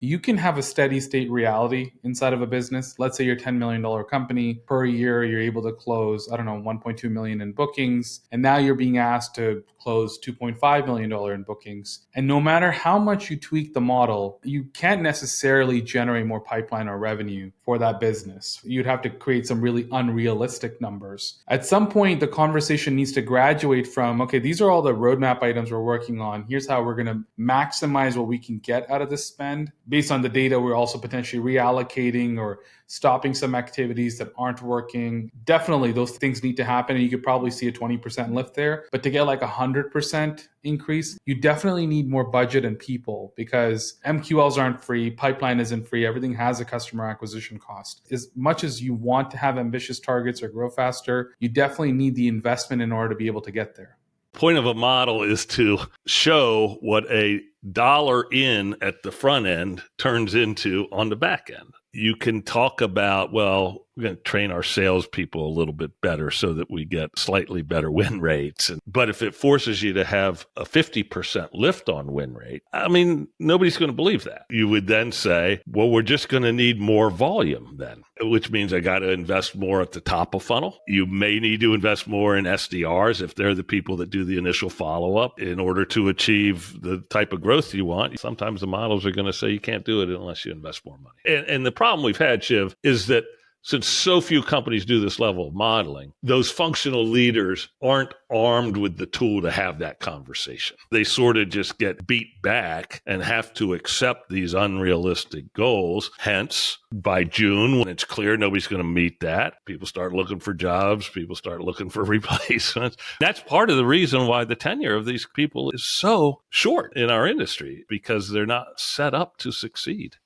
You can have a steady state reality inside of a business. Let's say you're a $10 million company. Per year, you're able to close, I don't know, 1.2 million in bookings. And now you're being asked to close $2.5 million in bookings. And no matter how much you tweak the model, you can't necessarily generate more pipeline or revenue for that business. You'd have to create some really unrealistic numbers. At some point, the conversation needs to graduate from, okay, these are all the roadmap items we're working on. Here's how we're going to maximize what we can get out of this spend. Based on the data, we're also potentially reallocating or stopping some activities that aren't working. Definitely, those things need to happen. And you could probably see a 20% lift there. But to get like 100% increase, you definitely need more budget and people, because MQLs aren't free, pipeline isn't free, everything has a customer acquisition cost. As much as you want to have ambitious targets or grow faster, you definitely need the investment in order to be able to get there. Point of a model is to show what a dollar in at the front end turns into on the back end. You can talk about, well, we're going to train our salespeople a little bit better so that we get slightly better win rates. But if it forces you to have a 50% lift on win rate, I mean, nobody's going to believe that. You would then say, well, we're just going to need more volume then, which means I got to invest more at the top of funnel. You may need to invest more in SDRs if they're the people that do the initial follow-up in order to achieve the type of growth you want. Sometimes the models are going to say you can't do it unless you invest more money. And the problem we've had, Shiv, is that since so few companies do this level of modeling, those functional leaders aren't armed with the tool to have that conversation. They sort of just get beat back and have to accept these unrealistic goals. Hence, by June, when it's clear nobody's going to meet that, people start looking for jobs, people start looking for replacements. That's part of the reason why the tenure of these people is so short in our industry, because they're not set up to succeed.